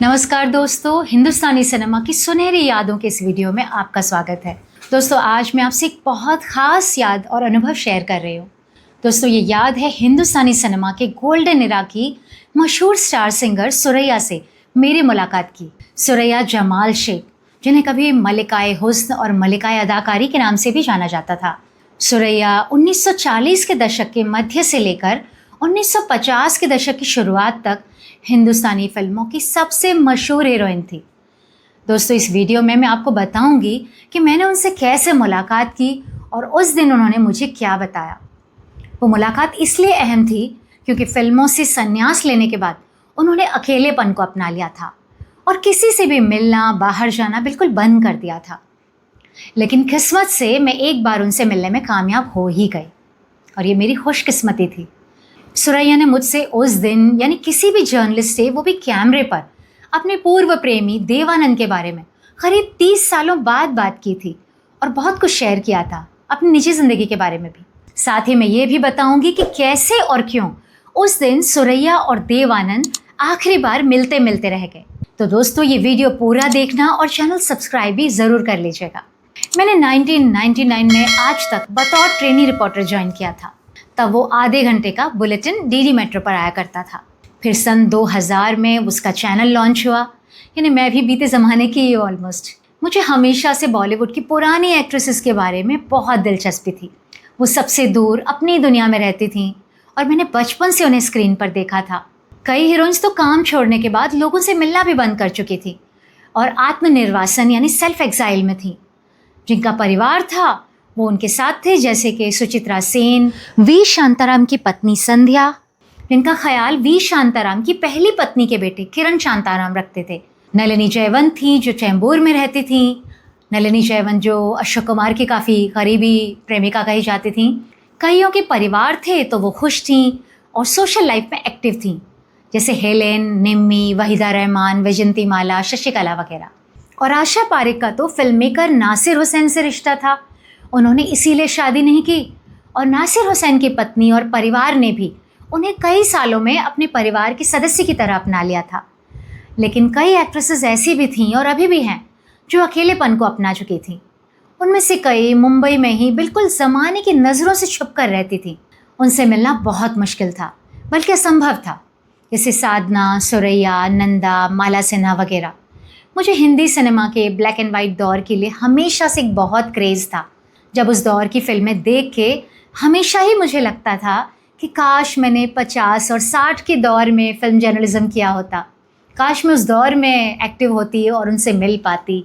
नमस्कार दोस्तों, हिंदुस्तानी सिनेमा की सुनहरी यादों के इस वीडियो में आपका स्वागत है। दोस्तों, आज मैं आपसे एक बहुत ख़ास याद और अनुभव शेयर कर रही हूँ। दोस्तों, ये याद है हिंदुस्तानी सिनेमा के गोल्डन एरा की मशहूर स्टार सिंगर सुरैया से मेरी मुलाकात की। सुरैया जमाल शेख, जिन्हें कभी मलिकाए हुस्न और मलिकाए अदाकारी के नाम से भी जाना जाता था। सुरैया 1940 के दशक के मध्य से लेकर 1950 के दशक की शुरुआत तक हिंदुस्तानी फिल्मों की सबसे मशहूर हीरोइन थी। दोस्तों, इस वीडियो में मैं आपको बताऊंगी कि मैंने उनसे कैसे मुलाकात की और उस दिन उन्होंने मुझे क्या बताया। वो मुलाकात इसलिए अहम थी क्योंकि फिल्मों से संन्यास लेने के बाद उन्होंने अकेलेपन को अपना लिया था और किसी से भी मिलना, बाहर जाना बिल्कुल बंद कर दिया था। लेकिन किस्मत से मैं एक बार उनसे मिलने में कामयाब हो ही गई और ये मेरी खुशकिस्मती थी। सुरैया ने मुझसे उस दिन, यानी किसी भी जर्नलिस्ट से, वो भी कैमरे पर, अपने पूर्व प्रेमी देवानंद के बारे में करीब 30 सालों बाद बात की थी और बहुत कुछ शेयर किया था, अपनी निजी ज़िंदगी के बारे में भी। साथ ही मैं ये भी बताऊंगी कि कैसे और क्यों उस दिन सुरैया और देवानंद आखिरी बार मिलते मिलते रह गए। तो दोस्तों, ये वीडियो पूरा देखना और चैनल सब्सक्राइब भी ज़रूर कर लीजिएगा। मैंने 1999 में आज तक बतौर ट्रेनी रिपोर्टर ज्वाइन किया था। तब वो आधे घंटे का बुलेटिन डीडी मेट्रो पर आया करता था। फिर सन 2000 में उसका चैनल लॉन्च हुआ, यानी मैं भी बीते ज़माने की ही ऑलमोस्ट। मुझे हमेशा से बॉलीवुड की पुरानी एक्ट्रेसेस के बारे में बहुत दिलचस्पी थी। वो सबसे दूर अपनी दुनिया में रहती थीं और मैंने बचपन से उन्हें स्क्रीन पर देखा था। कई हीरोइंस तो काम छोड़ने के बाद लोगों से मिलना भी बंद कर चुकी थी और आत्मनिर्वासन यानी सेल्फ एक्साइल में थी। जिनका परिवार था वो उनके साथ थे, जैसे कि सुचित्रा सेन, वी शांताराम की पत्नी संध्या, जिनका ख्याल वी शांताराम की पहली पत्नी के बेटे किरण शांताराम रखते थे। नलिनी जयवंत थी जो चैम्बूर में रहती थी। नलिनी जयवंत जो अशोक कुमार की काफ़ी करीबी प्रेमिका कही जाती थी। कईयों के परिवार थे तो वो खुश थीं और सोशल लाइफ में एक्टिव थीं, जैसे हेलेन, निम्मी, वहीदा रहमान, वैजंती माला, शशिकला वगैरह। और आशा पारेख का तो फिल्म मेकर नासिर हुसैन से रिश्ता था। उन्होंने इसीलिए शादी नहीं की और नासिर हुसैन की पत्नी और परिवार ने भी उन्हें कई सालों में अपने परिवार के सदस्य की तरह अपना लिया था। लेकिन कई एक्ट्रेसेस ऐसी भी थीं और अभी भी हैं जो अकेलेपन को अपना चुकी थीं। उनमें से कई मुंबई में ही बिल्कुल ज़माने की नज़रों से छुप कर रहती थीं। उनसे मिलना बहुत मुश्किल था, बल्कि असंभव था, जैसे साधना, सुरैया, नंदा, माला सिन्हा वगैरह। मुझे हिंदी सिनेमा के ब्लैक एंड वाइट दौर के लिए हमेशा से एक बहुत क्रेज़ था। जब उस दौर की फिल्में देख के हमेशा ही मुझे लगता था कि काश मैंने 50 और 60 के दौर में फ़िल्म जर्नलिज़्म किया होता। काश मैं उस दौर में एक्टिव होती और उनसे मिल पाती,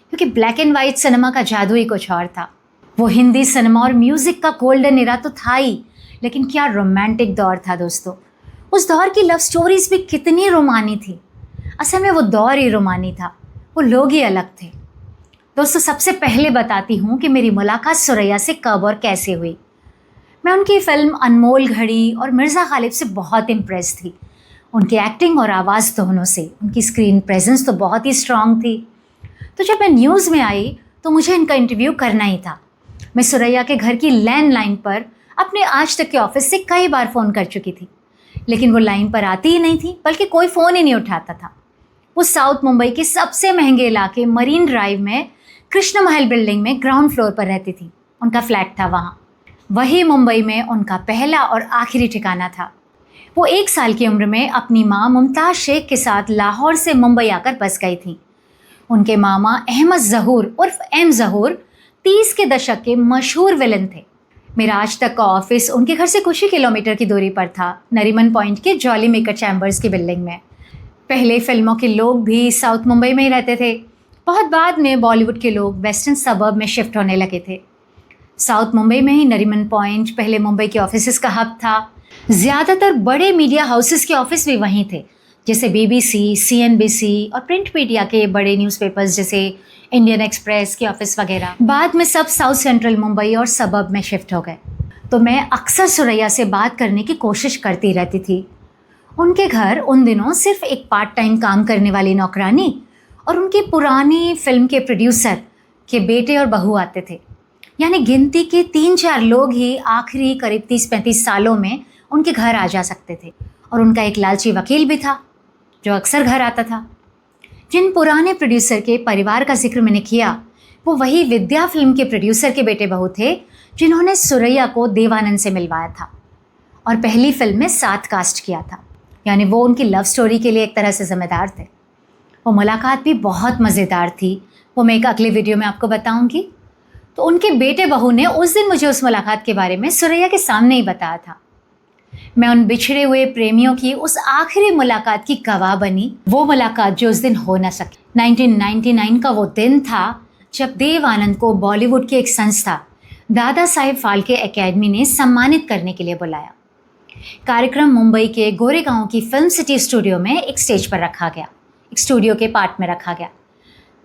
क्योंकि ब्लैक एंड वाइट सिनेमा का जादू ही कुछ और था। वो हिंदी सिनेमा और म्यूज़िक का गोल्डन एरा तो था ही, लेकिन क्या रोमांटिक दौर था दोस्तों। उस दौर की लव स्टोरीज़ भी कितनी रोमानी थी। असल में वो दौर ही रोमानी था, वो लोग ही अलग थे। दोस्तों, सबसे पहले बताती हूँ कि मेरी मुलाकात सुरैया से कब और कैसे हुई। मैं उनकी फ़िल्म अनमोल घड़ी और मिर्ज़ा गालिब से बहुत इम्प्रेस थी। उनकी एक्टिंग और आवाज़ दोनों से। उनकी स्क्रीन प्रेजेंस तो बहुत ही स्ट्रॉन्ग थी। तो जब मैं न्यूज़ में आई तो मुझे इनका इंटरव्यू करना ही था। मैं सुरैया के घर की लैंडलाइन पर अपने आज तक के ऑफिस से कई बार फ़ोन कर चुकी थी, लेकिन वो लाइन पर आती ही नहीं थी, बल्कि कोई फ़ोन ही नहीं उठाता था। वो साउथ मुंबई के सबसे महंगे इलाके मरीन ड्राइव में कृष्ण महल बिल्डिंग में ग्राउंड फ्लोर पर रहती थी। उनका फ्लैट था वहाँ। वही मुंबई में उनका पहला और आखिरी ठिकाना था। वो 1 साल की उम्र में अपनी माँ मुमताज़ शेख के साथ लाहौर से मुंबई आकर बस गई थी। उनके मामा अहमद ज़हूर उर्फ एम ज़हूर 30 के दशक के मशहूर विलन थे। मेरा आज तक का ऑफिस उनके घर से कुछ ही किलोमीटर की दूरी पर था, नरीमन पॉइंट के जॉली मेकर चैम्बर्स की बिल्डिंग में। पहले फिल्मों के लोग भी साउथ मुंबई में ही रहते थे। बहुत बाद में बॉलीवुड के लोग वेस्टर्न सबर्ब में शिफ्ट होने लगे थे। साउथ मुंबई में ही नरीमन पॉइंट पहले मुंबई के ऑफिसेस का हब था। ज़्यादातर बड़े मीडिया हाउसेस के ऑफिस भी वहीं थे, जैसे BBC, CNBC और प्रिंट मीडिया के बड़े न्यूज़पेपर्स जैसे इंडियन एक्सप्रेस के ऑफिस वगैरह। बाद में सब साउथ सेंट्रल मुंबई और सबर्ब में शिफ्ट हो गए। तो मैं अक्सर सुरैया से बात करने की कोशिश करती रहती थी। उनके घर उन दिनों सिर्फ एक पार्ट टाइम काम करने वाली नौकरानी और उनकी पुरानी फिल्म के प्रोड्यूसर के बेटे और बहू आते थे। यानी गिनती के 3-4 लोग ही आखिरी करीब 30-35 सालों में उनके घर आ जा सकते थे। और उनका एक लालची वकील भी था जो अक्सर घर आता था। जिन पुराने प्रोड्यूसर के परिवार का जिक्र मैंने किया, वो वही विद्या फिल्म के प्रोड्यूसर के बेटे बहू थे जिन्होंने सुरैया को देव आनंद से मिलवाया था और पहली फिल्म में साथ कास्ट किया था। यानी वो उनकी लव स्टोरी के लिए एक तरह से जिम्मेदार थे। वो मुलाकात भी बहुत मज़ेदार थी, वो मैं एक अगले वीडियो में आपको बताऊंगी। तो उनके बेटे बहू ने उस दिन मुझे उस मुलाकात के बारे में सुरैया के सामने ही बताया था। मैं उन बिछड़े हुए प्रेमियों की उस आखिरी मुलाकात की गवाह बनी, वो मुलाकात जो उस दिन हो न सकी। 1999 का वो दिन था जब देव आनंद को बॉलीवुड की एक संस्था दादा साहेब फाल्के एकेडमी ने सम्मानित करने के लिए बुलाया। कार्यक्रम मुंबई के गोरेगांव की फिल्म सिटी स्टूडियो में एक स्टेज पर रखा गया, एक स्टूडियो के पार्ट में रखा गया।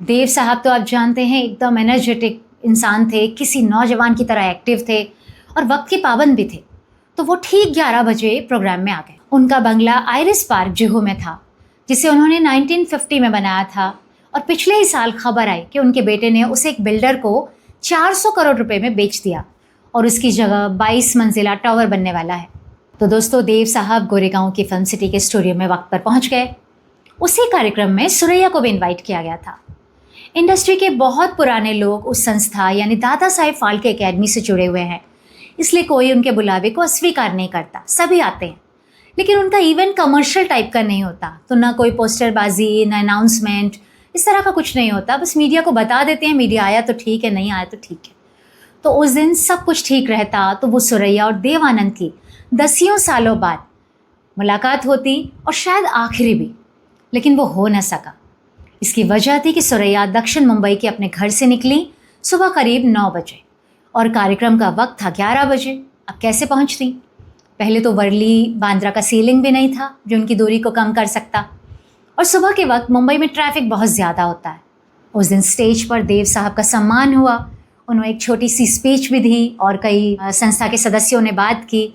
देव साहब तो आप जानते हैं एकदम एनर्जेटिक इंसान थे, किसी नौजवान की तरह एक्टिव थे और वक्त के पाबंद भी थे। तो वो ठीक 11 बजे प्रोग्राम में आ गए। उनका बंगला आइरिस पार्क जुहू में था, जिसे उन्होंने 1950 में बनाया था और पिछले ही साल खबर आई कि उनके बेटे ने उसे एक बिल्डर को 400 करोड़ रुपए में बेच दिया और उसकी जगह 22 मंजिला टावर बनने वाला है। तो दोस्तों, देव साहब गोरेगांव की फिल्म सिटी के स्टूडियो में वक्त पर पहुंच गए। उसी कार्यक्रम में सुरैया को भी इन्वाइट किया गया था। इंडस्ट्री के बहुत पुराने लोग उस संस्था यानी दादा साहेब फाल्के एकेडमी से जुड़े हुए हैं, इसलिए कोई उनके बुलावे को अस्वीकार नहीं करता, सभी आते हैं। लेकिन उनका इवेंट कमर्शियल टाइप का नहीं होता, तो ना कोई पोस्टरबाजी, ना अनाउंसमेंट, इस तरह का कुछ नहीं होता। बस मीडिया को बता देते हैं, मीडिया आया तो ठीक है, नहीं आया तो ठीक है। तो उस दिन सब कुछ ठीक रहता तो वो सुरैया और देव आनंद की 10 सालों बाद मुलाकात होती और शायद आखिरी भी, लेकिन वो हो न सका। इसकी वजह थी कि सुरैया दक्षिण मुंबई के अपने घर से निकली सुबह करीब 9 बजे और कार्यक्रम का वक्त था 11 बजे। अब कैसे पहुंचती? पहले तो वर्ली बांद्रा का सीलिंग भी नहीं था जो उनकी दूरी को कम कर सकता, और सुबह के वक्त मुंबई में ट्रैफिक बहुत ज़्यादा होता है। उस दिन स्टेज पर देव साहब का सम्मान हुआ, उन्होंने एक छोटी सी स्पीच भी दी और कई संस्था के सदस्यों ने बात की।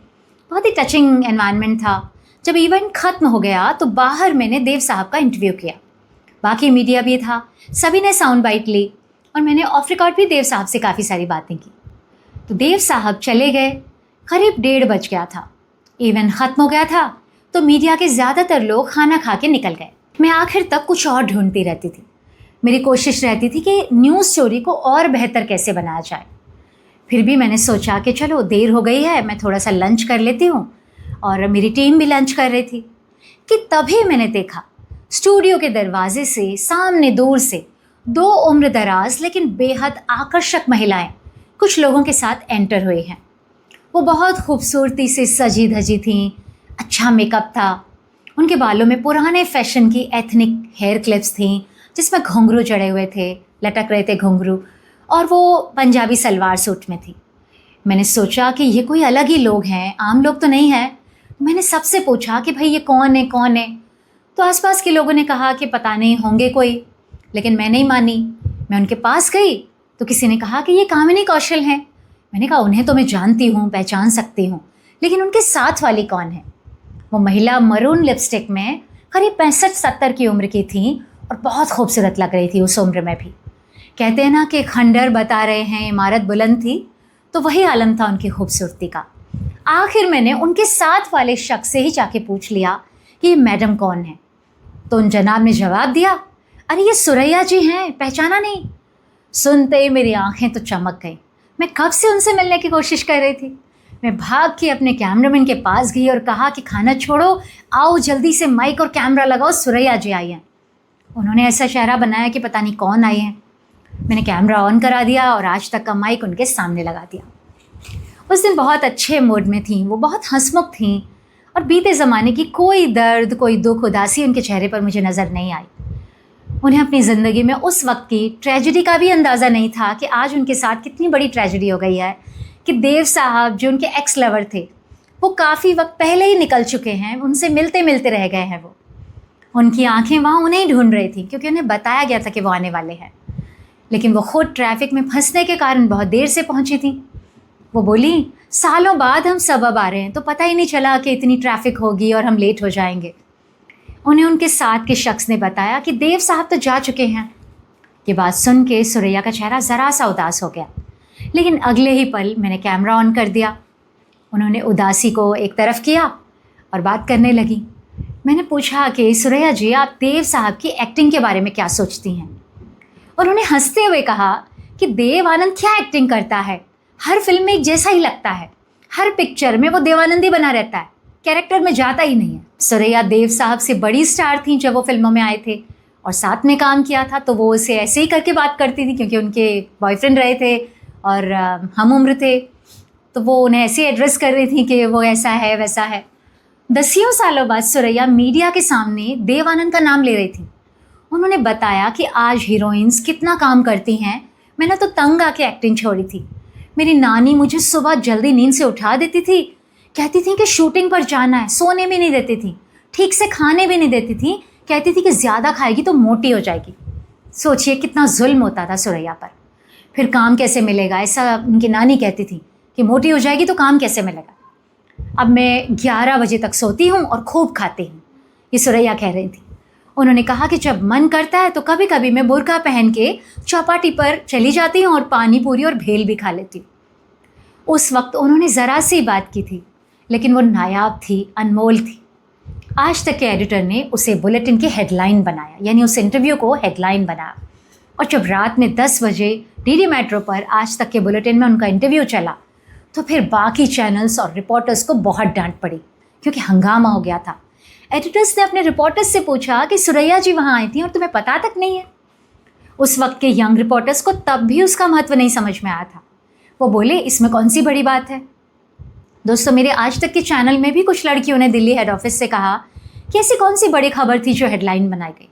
बहुत ही टचिंग एनवायरनमेंट था। जब इवेंट ख़त्म हो गया तो बाहर मैंने देव साहब का इंटरव्यू किया, बाकी मीडिया भी था, सभी ने साउंड बाइट ली और मैंने ऑफ रिकॉर्ड भी देव साहब से काफ़ी सारी बातें की। तो देव साहब चले गए, करीब 1:30 बज गया था। इवेंट ख़त्म हो गया था तो मीडिया के ज़्यादातर लोग खाना खा के निकल गए। मैं आखिर तक कुछ और ढूंढती रहती थी। मेरी कोशिश रहती थी कि न्यूज़ स्टोरी को और बेहतर कैसे बनाया जाए। फिर भी मैंने सोचा कि चलो देर हो गई है, मैं थोड़ा सा लंच कर लेती हूँ, और मेरी टीम भी लंच कर रही थी कि तभी मैंने देखा स्टूडियो के दरवाजे से सामने दूर से 2 उम्रदराज लेकिन बेहद आकर्षक महिलाएं कुछ लोगों के साथ एंटर हुई हैं। वो बहुत खूबसूरती से सजी धजी थीं, अच्छा मेकअप था, उनके बालों में पुराने फैशन की एथनिक हेयर क्लिप्स थीं जिसमें घुंघरू चढ़े हुए थे, लटक रहे थे घुंघरू, और वो पंजाबी सलवार सूट में थी। मैंने सोचा कि ये कोई अलग ही लोग हैं, आम लोग तो नहीं हैं। मैंने सबसे पूछा कि भाई ये कौन है, कौन है? तो आसपास के लोगों ने कहा कि पता नहीं, होंगे कोई, लेकिन मैं नहीं मानी। मैं उनके पास गई तो किसी ने कहा कि ये कामिनी कौशल हैं। मैंने कहा उन्हें तो मैं जानती हूँ, पहचान सकती हूँ, लेकिन उनके साथ वाली कौन है? वो महिला मरून लिपस्टिक में करीब 65-70 की उम्र की थी और बहुत खूबसूरत लग रही थी उस उम्र में भी। कहते हैं ना कि खंडर बता रहे हैं, इमारत बुलंद थी, तो वही आलम था उनकी खूबसूरती का। आखिर मैंने उनके साथ वाले शख्स से ही जाके पूछ लिया कि ये मैडम कौन है। तो उन जनाब ने जवाब दिया, अरे ये सुरैया जी हैं, पहचाना नहीं? सुनते ही मेरी आंखें तो चमक गई। मैं कब से उनसे मिलने की कोशिश कर रही थी। मैं भाग के अपने कैमरामैन के पास गई और कहा कि खाना छोड़ो, आओ जल्दी से माइक और कैमरा लगाओ, सुरैया जी आई हैं। उन्होंने ऐसा चेहरा बनाया कि पता नहीं कौन आई हैं। मैंने कैमरा ऑन करा दिया और आज तक का माइक उनके सामने लगा दिया। उस दिन बहुत अच्छे मूड में थीं, वो बहुत हंसमुख थीं और बीते ज़माने की कोई दर्द, कोई दुख, उदासी उनके चेहरे पर मुझे नज़र नहीं आई। उन्हें अपनी ज़िंदगी में उस वक्त की ट्रेजेडी का भी अंदाज़ा नहीं था कि आज उनके साथ कितनी बड़ी ट्रेजेडी हो गई है कि देव साहब जो उनके एक्स लवर थे वो काफ़ी वक्त पहले ही निकल चुके हैं, उनसे मिलते मिलते रह गए हैं। वो उनकी आंखें वहाँ उन्हें ही ढूंढ रही थी क्योंकि उन्हें बताया गया था कि वो आने वाले हैं, लेकिन वो खुद ट्रैफिक में फंसने के कारण बहुत देर से पहुँची थी। वो बोली, सालों बाद हम सब अब आ रहे हैं तो पता ही नहीं चला कि इतनी ट्रैफिक होगी और हम लेट हो जाएंगे। उन्हें उनके साथ के शख्स ने बताया कि देव साहब तो जा चुके हैं। ये बात सुन के सुरैया का चेहरा ज़रा सा उदास हो गया, लेकिन अगले ही पल मैंने कैमरा ऑन कर दिया। उन्होंने उदासी को एक तरफ किया और बात करने लगी। मैंने पूछा कि सुरैया जी, आप देव साहब की एक्टिंग के बारे में क्या सोचती हैं? उन्होंने हंसते हुए कहा कि देव आनंद क्या एक्टिंग करता है, हर फिल्म में एक जैसा ही लगता है, हर पिक्चर में वो देवानंद ही बना रहता है, कैरेक्टर में जाता ही नहीं है। सुरैया देव साहब से बड़ी स्टार थी जब वो फिल्मों में आए थे और साथ में काम किया था, तो वो उसे ऐसे ही करके बात करती थी क्योंकि उनके बॉयफ्रेंड रहे थे और हम उम्र थे, तो वो उन्हें ऐसे एड्रेस कर रही थी कि वो ऐसा है वैसा है। दसियों सालों बाद सुरैया मीडिया के सामने देव आनंद का नाम ले रही थी। उन्होंने बताया कि आज हीरोइंस कितना काम करती हैं, मैंने तो तंग आके एक्टिंग छोड़ी थी। मेरी नानी मुझे सुबह जल्दी नींद से उठा देती थी, कहती थी कि शूटिंग पर जाना है, सोने भी नहीं देती थी, ठीक से खाने भी नहीं देती थी, कहती थी कि ज़्यादा खाएगी तो मोटी हो जाएगी। सोचिए कितना जुल्म होता था सुरैया पर। फिर काम कैसे मिलेगा, ऐसा उनकी नानी कहती थी कि मोटी हो जाएगी तो काम कैसे मिलेगा। अब मैं 11 बजे तक सोती हूँ और खूब खाती हूँ, ये सुरैया कह रही थी। उन्होंने कहा कि जब मन करता है तो कभी कभी मैं बुर्का पहन के चौपाटी पर चली जाती हूँ और पानी पूरी और भेल भी खा लेती हूँ। उस वक्त उन्होंने ज़रा सी बात की थी, लेकिन वो नायाब थी, अनमोल थी। आज तक के एडिटर ने उसे बुलेटिन की हेडलाइन बनाया, यानी उस इंटरव्यू को हेडलाइन बनाया। और जब रात में 10 बजे डीडी मेट्रो पर आज तक के बुलेटिन में उनका इंटरव्यू चला, तो फिर बाकी चैनल्स और रिपोर्टर्स को बहुत डांट पड़ी क्योंकि हंगामा हो गया था। एडिटर्स ने अपने रिपोर्टर्स से पूछा कि सुरैया जी वहाँ आई थी और तुम्हें पता तक नहीं है। उस वक्त के यंग रिपोर्टर्स को तब भी उसका महत्व नहीं समझ में आया था। वो बोले, इसमें कौन सी बड़ी बात है। दोस्तों, मेरे आज तक के चैनल में भी कुछ लड़कियों ने दिल्ली हेड ऑफिस से कहा कि ऐसी कौन सी बड़ी खबर थी जो हेडलाइन बनाई गई।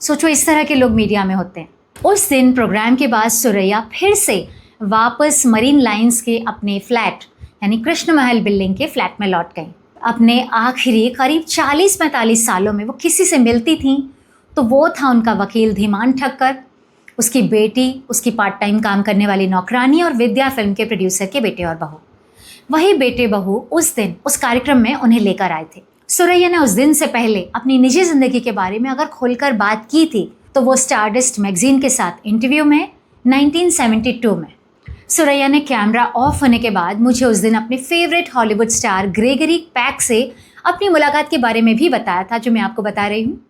सोचो, इस तरह के लोग मीडिया में होते हैं। उस दिन प्रोग्राम के बाद सुरैया फिर से वापस मरीन लाइंस के अपने फ्लैट यानी कृष्ण महल बिल्डिंग के फ्लैट में लौट गई। अपने आखिरी करीब 40-45 सालों में वो किसी से मिलती थी तो वो था उनका वकील धीमान ठक्कर, उसकी बेटी, उसकी पार्ट टाइम काम करने वाली नौकरानी और विद्या फिल्म के प्रोड्यूसर के बेटे और बहू। वही बेटे बहू उस दिन उस कार्यक्रम में उन्हें लेकर आए थे। सुरैया ने उस दिन से पहले अपनी निजी जिंदगी के बारे में अगर खुलकर बात की थी तो वो स्टारडस्ट मैगजीन के साथ इंटरव्यू में 1972 में। सुरैया ने कैमरा ऑफ होने के बाद मुझे उस दिन अपने favourite Hollywood star Gregory pack से अपनी मुलाकात के बारे में भी बताया था, जो मैं आपको बता रही हूँ।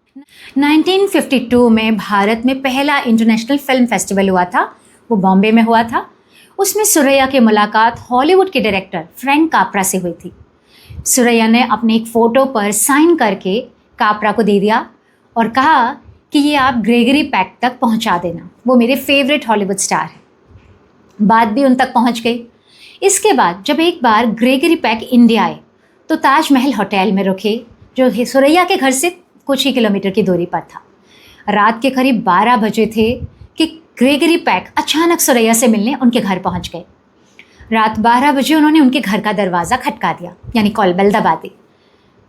1952 में भारत में पहला इंटरनेशनल फिल्म फेस्टिवल हुआ था, वो बॉम्बे में हुआ था। उसमें सुरैया की मुलाकात हॉलीवुड के डायरेक्टर फ्रैंक कापरा से हुई थी। सुरैया ने अपने एक फ़ोटो पर साइन करके कापरा को दे दिया और कहा कि ये आप ग्रेगरी पैक तक पहुंचा देना, वो मेरे फेवरेट हॉलीवुड स्टार है। बात भी उन तक पहुंच गई। इसके बाद जब एक बार ग्रेगरी पैक इंडिया आए तो ताजमहल होटल में रुके, जो सुरैया के घर से कुछ ही किलोमीटर की दूरी पर था। रात के करीब 12 बजे थे कि ग्रेगरी पैक अचानक सुरैया से मिलने उनके घर पहुंच गए। रात 12 बजे उन्होंने उनके घर का दरवाज़ा खटका दिया, यानी कॉल बेल दबा दी।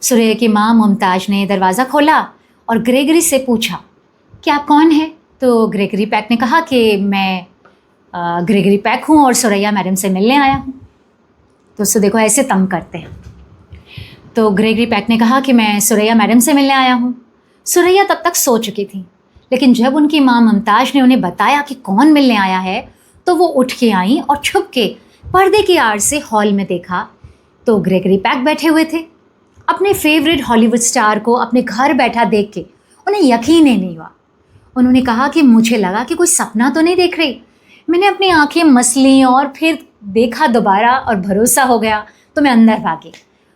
सुरैया की माँ मुमताज़ ने दरवाज़ा खोला और ग्रेगरी से पूछा कि आप कौन हैं। तो ग्रेगरी पैक ने कहा कि मैं ग्रेगरी पैक हूँ और सुरैया मैडम से मिलने आया हूँ। तो उससे देखो ऐसे तंग करते हैं। तो ग्रेगरी पैक ने कहा कि मैं सुरैया मैडम से मिलने आया हूँ। सुरैया तब तक सो चुकी थी, लेकिन जब उनकी माँ मुमताज़ ने उन्हें बताया कि कौन मिलने आया है तो वो उठ के आई और छुप के पर्दे की आड़ से हॉल में देखा तो ग्रेगरी पैक बैठे हुए थे। अपने फेवरेट हॉलीवुड स्टार को अपने घर बैठा देख के उन्हें यकीन ही नहीं हुआ। उन्होंने कहा कि मुझे लगा कि कोई सपना तो नहीं देख रही। मैंने अपनी आंखें मसली और फिर देखा दोबारा और भरोसा हो गया तो मैं अंदर भागी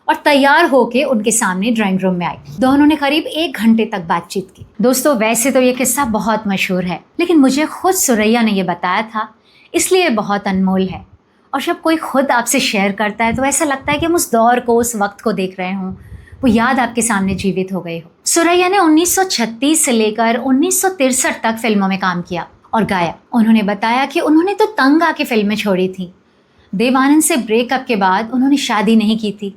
और तैयार होके उनके सामने ड्राइंग रूम में आई। दोनों ने करीब 1 घंटे तक बातचीत की। दोस्तों, वैसे तो ये किस्सा बहुत मशहूर है, लेकिन मुझे खुद सुरैया ने ये बताया था, इसलिए बहुत अनमोल है। और जब कोई खुद आपसे शेयर करता है तो ऐसा लगता है कि हम उस दौर को, उस वक्त को देख रहे हों, वो याद आपके सामने जीवित हो गई हो। सुरैया ने 1936 से लेकर 1963 तक फिल्मों में काम किया और गाया। उन्होंने बताया कि उन्होंने तो तंग आके फिल्में छोड़ी थी। देव आनंद से ब्रेकअप के बाद उन्होंने शादी नहीं की थी।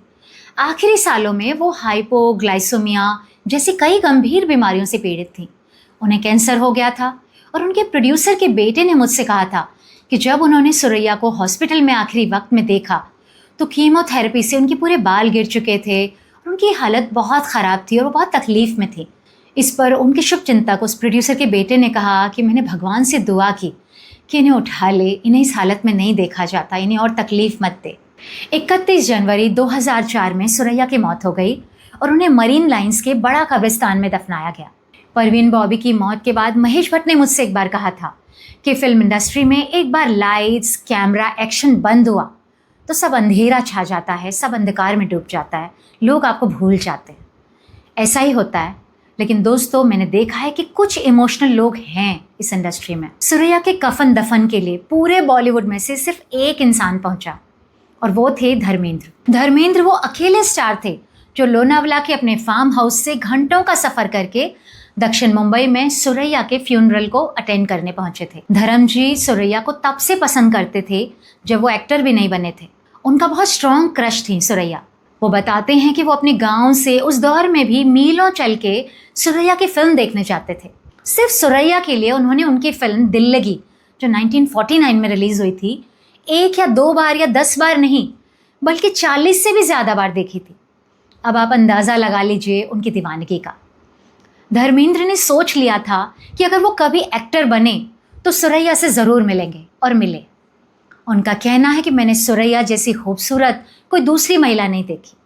आखिरी सालों में वो हाइपोग्लाइसेमिया जैसी कई गंभीर बीमारियों से पीड़ित थी। उन्हें कैंसर हो गया था और उनके प्रोड्यूसर के बेटे ने मुझसे कहा था कि जब उन्होंने सुरैया को हॉस्पिटल में आखिरी वक्त में देखा तो कीमोथेरेपी से उनके पूरे बाल गिर चुके थे और उनकी हालत बहुत ख़राब थी और वो बहुत तकलीफ़ में थी। इस पर उनके शुभचिंतक उस प्रोड्यूसर के बेटे ने कहा कि मैंने भगवान से दुआ की कि इन्हें उठा ले, इन्हें इस हालत में नहीं देखा जाता, इन्हें और तकलीफ़ मत दे। 31 जनवरी 2004 में सुरैया की मौत हो गई। और उन्हें मरीन लाइंस के बड़ा कब्रिस्तान में दफनाया गया। परवीन बॉबी की मौत के बाद महेश भट्ट ने मुझसे एक बार कहा था कि फिल्म इंडस्ट्री में एक बार लाइट्स, कैमरा, एक्शन बंद हुआ तो सब अंधेरा छा जाता है, सब अंधकार में डूब जाता है, लोग आपको भूल जाते हैं। ऐसा ही होता है। लेकिन दोस्तों, मैंने देखा है कि कुछ इमोशनल लोग हैं इस इंडस्ट्री में। सुरैया के कफन दफन के लिए पूरे बॉलीवुड में से सिर्फ एक इंसान पहुंचा और वो थे धर्मेंद्र। धर्मेंद्र वो अकेले स्टार थे जो लोनावला के अपने फार्म हाउस से घंटों का सफर करके दक्षिण मुंबई में सुरैया के फ्यूनरल को अटेंड करने पहुंचे थे। धर्म जी सुरैया को तब से पसंद करते थे जब वो एक्टर भी नहीं बने थे। उनका बहुत स्ट्रॉन्ग क्रश थी सुरैया। वो बताते हैं कि वो अपने गांव से उस दौर में भी मीलों चल के सुरैया की फिल्म देखने जाते थे। सिर्फ सुरैया के लिए उन्होंने उनकी फिल्म दिल लगी, जो 1949 में रिलीज हुई थी, 1 या 2 बार या 10 बार नहीं बल्कि 40 से भी ज़्यादा बार देखी थी। अब आप अंदाज़ा लगा लीजिए उनकी दीवानगी का। धर्मेंद्र ने सोच लिया था कि अगर वो कभी एक्टर बने तो सुरैया से ज़रूर मिलेंगे, और मिले। उनका कहना है कि मैंने सुरैया जैसी खूबसूरत कोई दूसरी महिला नहीं देखी।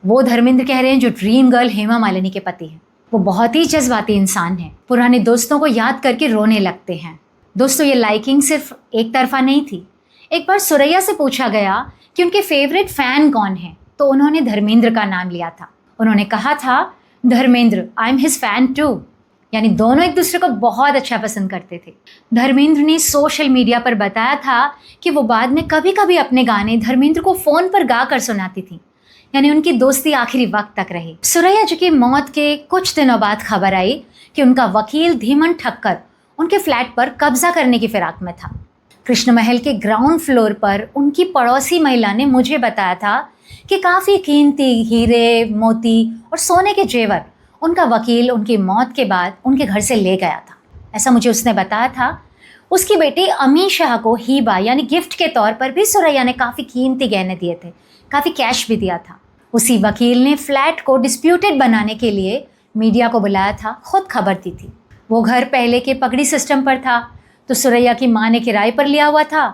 वो धर्मेंद्र कह रहे हैं जो ड्रीम गर्ल हेमा मालिनी के पति हैं। वो बहुत ही जज्बाती इंसान हैं, पुराने दोस्तों को याद करके रोने लगते हैं। दोस्तों, ये लाइकिंग सिर्फ एक तरफा नहीं थी। एक बार सुरैया से पूछा गया कि उनके फेवरेट फ़ैन कौन है, तो उन्होंने धर्मेंद्र का नाम लिया था। उन्होंने कहा था, Dharmendra, I am his fan too. यानी दोनों एक दूसरे को बहुत अच्छा पसंद करते थे। धर्मेंद्र ने सोशल मीडिया पर बताया था कि वो बाद में कभी कभी अपने गाने धर्मेंद्र को फ़ोन पर गा कर सुनाती थी। यानी उनकी दोस्ती आखिरी वक्त तक रही। सुरैया जी की मौत के कुछ दिनों बाद खबर आई कि उनका वकील धीमन ठक्कर उनके फ्लैट पर कब्जा करने की फिराक में था। कृष्ण महल के ग्राउंड फ्लोर पर उनकी पड़ोसी महिला ने मुझे बताया था कि काफ़ी कीमती हीरे, मोती और सोने के जेवर उनका वकील उनकी मौत के बाद उनके घर से ले गया था। ऐसा मुझे उसने बताया था। उसकी बेटी अमी शाह को हीबा यानी गिफ्ट के तौर पर भी सुरैया ने काफ़ी कीमती गहने दिए थे, काफ़ी कैश भी दिया था। उसी वकील ने फ्लैट को डिस्प्यूटेड बनाने के लिए मीडिया को बुलाया था, खुद खबर दी थी। वो घर पहले के पगड़ी सिस्टम पर था, तो सुरैया की माँ ने किराए पर लिया हुआ था,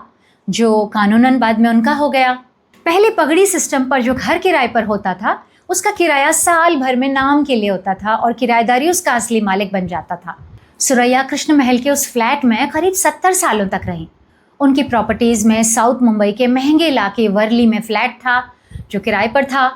जो कानूनन बाद में उनका हो गया। पहले पगड़ी सिस्टम पर जो घर किराए पर होता था उसका किराया साल भर में नाम के लिए होता था और किराएदारी उसका असली मालिक बन जाता था। सुरैया कृष्ण महल के उस फ्लैट में करीब 70 सालों तक रहीं। उनकी प्रॉपर्टीज़ में साउथ मुंबई के महंगे इलाके वर्ली में फ्लैट था जो किराए पर था,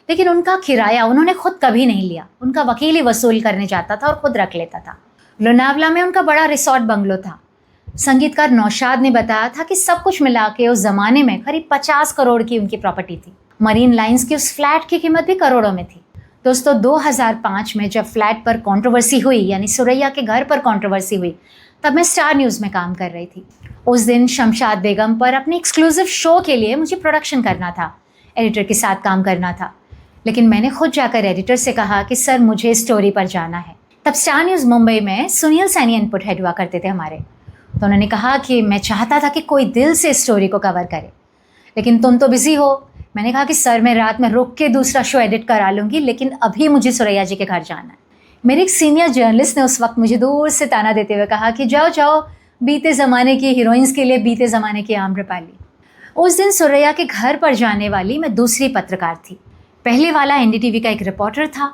लेकिन उनका किराया उन्होंने खुद कभी नहीं लिया। उनका वकील ही वसूल करने जाता था और खुद रख लेता था। लोनावला में उनका बड़ा रिसॉर्ट बंगलो था। संगीतकार नौशाद ने बताया था कि सब कुछ मिला के उस ज़माने में करीब 50 करोड़ की उनकी प्रॉपर्टी थी। मरीन लाइंस की उस फ्लैट की कीमत भी करोड़ों में थी। दोस्तों, 2005 में जब फ्लैट पर कंट्रोवर्सी हुई, यानी सुरैया के घर पर कंट्रोवर्सी हुई, तब मैं स्टार न्यूज़ में काम कर रही थी। उस दिन शमशाद बेगम पर अपने एक्सक्लूसिव शो के लिए मुझे प्रोडक्शन करना था, एडिटर के साथ काम करना था। लेकिन मैंने खुद जाकर एडिटर से कहा कि सर, मुझे स्टोरी पर जाना है। तब स्टार न्यूज़ मुंबई में सुनील सैनी इनपुट हेड हुआ करते थे हमारे। तो उन्होंने कहा कि मैं चाहता था कि कोई दिल से स्टोरी को कवर करे, लेकिन तुम तो बिजी हो। मैंने कहा कि सर, मैं रात में रुक के दूसरा शो एडिट करा लूँगी, लेकिन अभी मुझे सुरैया जी के घर जाना है। मेरे एक सीनियर जर्नलिस्ट ने उस वक्त मुझे दूर से ताना देते हुए कहा कि जाओ जाओ, बीते ज़माने की हीरोइंस के लिए बीते ज़माने की आम्रपाली। उस दिन सुरैया के घर पर जाने वाली मैं दूसरी पत्रकार थी। पहले वाला एनडीटीवी का एक रिपोर्टर था।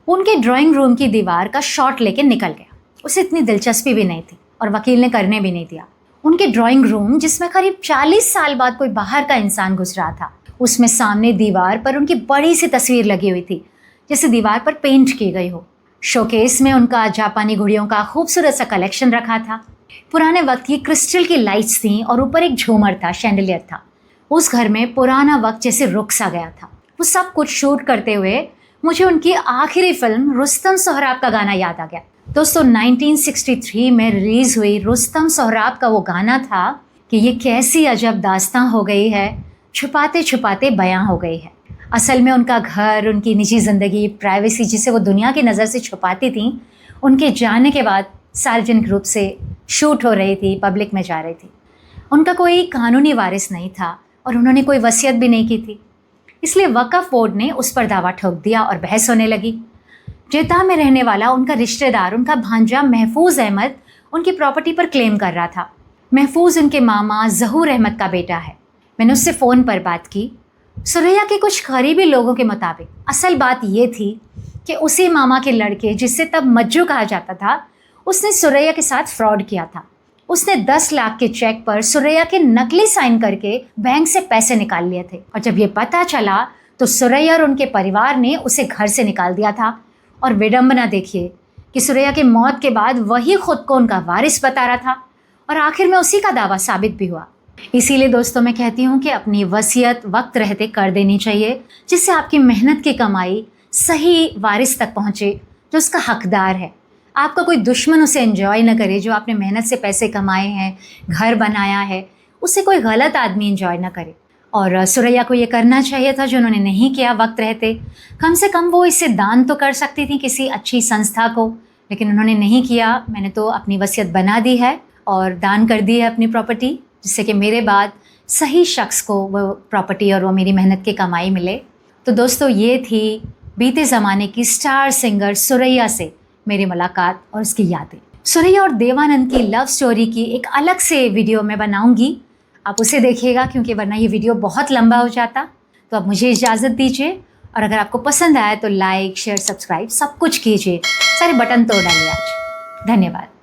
उनके ड्राइंग रूम की दीवार का शॉट लेके निकल गया। उसे इतनी दिलचस्पी भी नहीं थी और वकील ने करने भी नहीं दिया। उनके ड्राइंग रूम, जिसमें करीब 40 साल बाद कोई बाहर का इंसान घुस रहा था, उसमें सामने दीवार पर उनकी बड़ी सी तस्वीर लगी हुई थी, जैसे दीवार पर पेंट की गई हो। शोकेस में उनका जापानी घुड़ियों का खूबसूरत सा कलेक्शन रखा था। पुराने वक्त की क्रिस्टल की लाइट्स थीं और ऊपर एक झूमर था, शैंडलियर था। उस घर में पुराना वक्त जैसे रुक सा गया था। वो सब कुछ शूट करते हुए मुझे उनकी आखिरी फिल्म रुस्तम सोहराब का गाना याद आ गया। दोस्तों, 1963 में रिलीज़ हुई रुस्तम सोहराब का वो गाना था कि ये कैसी अजब दास्तां हो गई है, छुपाते छुपाते बयां हो गई है। असल में उनका घर, उनकी निजी ज़िंदगी, प्राइवेसी जिसे वो दुनिया की नज़र से छुपाती थी, उनके जाने के बाद सार्वजनिक रूप से शूट हो रही थी, पब्लिक में जा रही थी। उनका कोई कानूनी वारिस नहीं था और उन्होंने कोई वसीयत भी नहीं की थी, इसलिए वक्फ बोर्ड ने उस पर दावा ठोक दिया और बहस होने लगी। जेद्दाह में रहने वाला उनका रिश्तेदार, उनका भांजा महफूज अहमद, उनकी प्रॉपर्टी पर क्लेम कर रहा था। महफूज उनके मामा ज़हूर अहमद का बेटा है। मैंने उससे फ़ोन पर बात की सुरैया के कुछ करीबी लोगों के मुताबिक असल बात ये थी कि उसी मामा के लड़के, जिससे तब मज्जू कहा जाता था, उसने सुरैया के साथ फ्रॉड किया था। उसने 10 लाख के चेक पर सुरैया के नकली साइन करके बैंक से पैसे निकाल लिए थे। और जब ये पता चला तो सुरैया और उनके परिवार ने उसे घर से निकाल दिया था। और विडंबना देखिए कि सुरैया की मौत के बाद वही खुद को उनका वारिस बता रहा था और आखिर में उसी का दावा साबित भी हुआ। इसीलिए दोस्तों मैं कहती हूँ कि अपनी वसीयत वक्त रहते कर देनी चाहिए, जिससे आपकी मेहनत की कमाई सही वारिस तक पहुँचे जो उसका हकदार है। आपका कोई दुश्मन उसे एंजॉय न करे। जो आपने मेहनत से पैसे कमाए हैं, घर बनाया है, उसे कोई गलत आदमी एंजॉय न करे। और सुरैया को ये करना चाहिए था जो उन्होंने नहीं किया वक्त रहते। कम से कम वो इसे दान तो कर सकती थी किसी अच्छी संस्था को, लेकिन उन्होंने नहीं किया। मैंने तो अपनी वसीयत बना दी है और दान कर दी है अपनी प्रॉपर्टी, जिससे कि मेरे बाद सही शख्स को वो प्रॉपर्टी और वो मेरी मेहनत की कमाई मिले। तो दोस्तों ये थी बीते ज़माने की स्टार सिंगर सुरैया से मेरी मुलाकात और उसकी यादें। सुरैया और देवानंद की लव स्टोरी की एक अलग से वीडियो मैं बनाऊंगी, आप उसे देखिएगा, क्योंकि वरना ये वीडियो बहुत लंबा हो जाता। तो अब मुझे इजाज़त दीजिए, और अगर आपको पसंद आया तो लाइक, शेयर, सब्सक्राइब सब कुछ कीजिए। सारे बटन तोड़ डालिए आज। धन्यवाद।